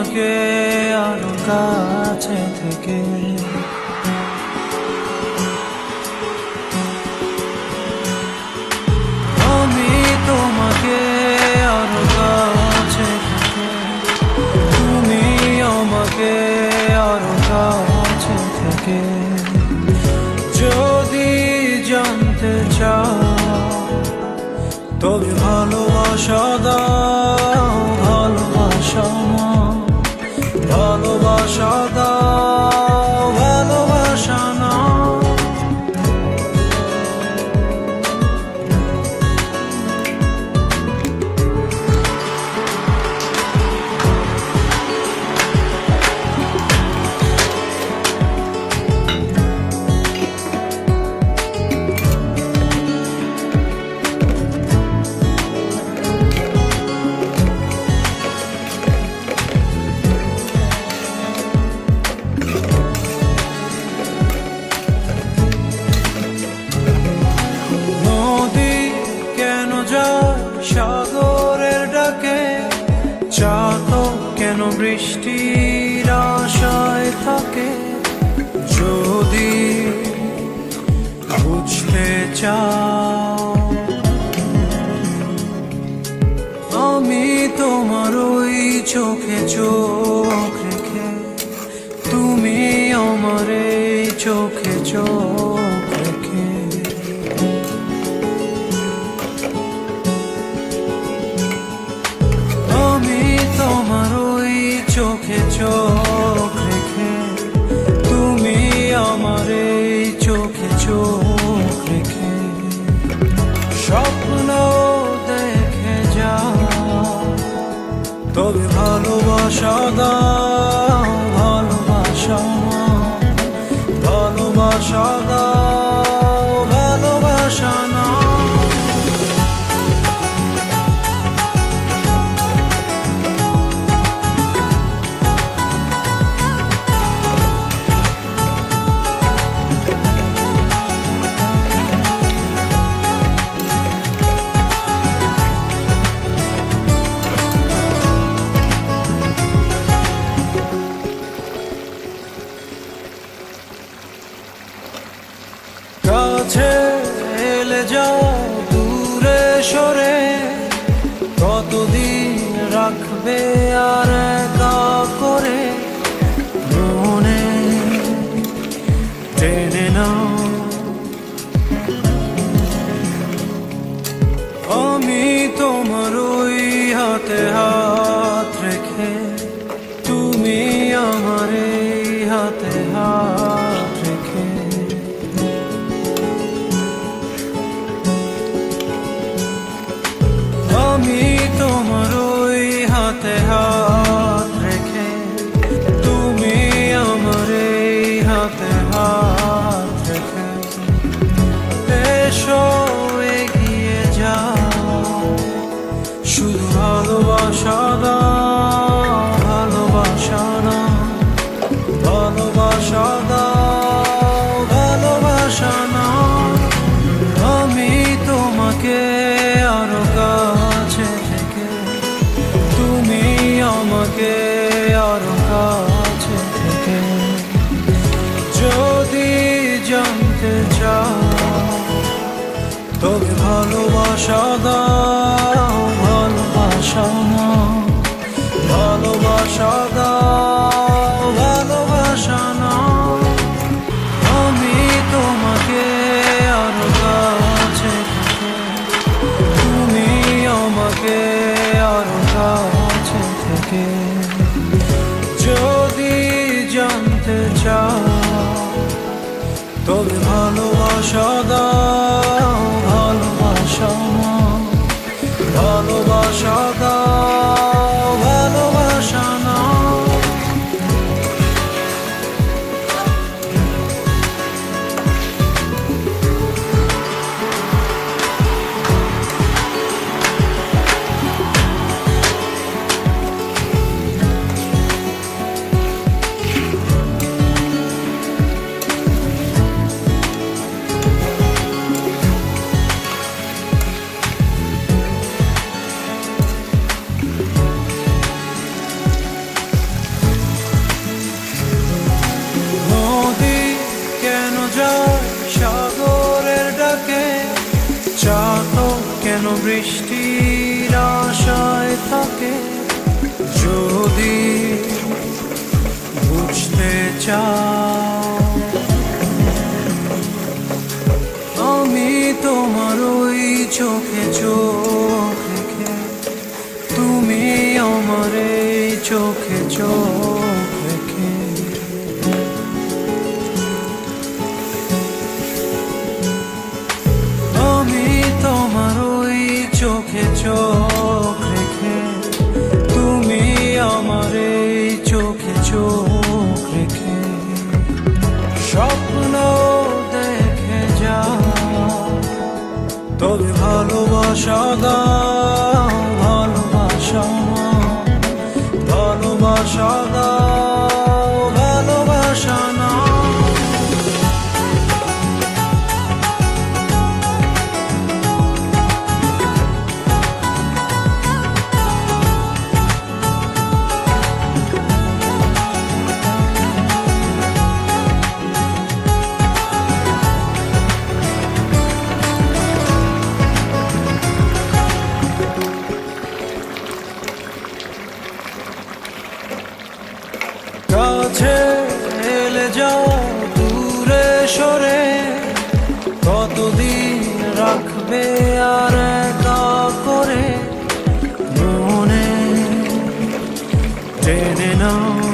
তোমাকে আরো কাছে থেকে আমি তোমাকে আরো কাছে থেকে তুমি আমাকে আরো কাছে থেকে যদি জানতে চাও তবে ভালোবাসা দাও ভালোবাসা ভালোবাসা দাও ভালোবাসা না সাগরের ডাকে চাতক কেন বৃষ্টির আশায় থাকে যদি বুঝতে চাও আমি তোমার ওই চোখে চোখ রেখে তুমি আমার এই চোখে চোখ রেখে তোমার ওই চোখে চোখ রেখে তুমি আমার এই চোখে চোখ রেখে স্বপ্ন দেখে যাও তবে ভালোবাসা দাও ভালোবাসা ভালোবাসা দাও ভালোবাসা না কাছে এলে যাও দূরে সরে কতদিন রাখবে আর একা করে মনে টেনে নাও আমি তোমার ওই হাতে হাত রেখে তুমি আমার এই হাতে হাত রেখে আমি তোমার ওই হাতে হাত রেখে তুমি আমার এই হাতে হাত রেখে এসো এগিয়ে যাও শুধু ভালোবাসা দাও ভালোবাসা না ভালোবাসা দাও ভালোবাসা না আমি তোমাকে আরো কাছে থেকে তুমি আমাকে আরো কাছে থেকে যদি জানতে চাও তবে ভালোবাসা দাও ভালোবাসা ভালোবাসা দাও ভালোবাসা না আমি তোমাকে আরো কাছে থেকে তুমি আমাকে আরো কাছে থেকে যদি জানতে চাও তবে ভালোবাসা দাও ভালোবাসা ভালোবাসা দাও ভালোবাসা না বৃষ্টির আশায় থাকে, যদি বুঝতে চাও আমি তোমার ওই চোখে চোখ রেখে, তুমি আমার এই চোখে চোখ রেখে। আমি তোমার ওই চোখে চোখ রেখে, তুমি আমার এই চোখে চোখ রেখে। স্বপ্ন দেখে যাও, তবে ভালোবাসা দাও, ভালোবাসা, ভালোবাসা দাও, ভালোবাসা না। কাছে এলে যাও, দূরে সরে কতদিন রাখবে আর একা করে, মনে টেনে নাও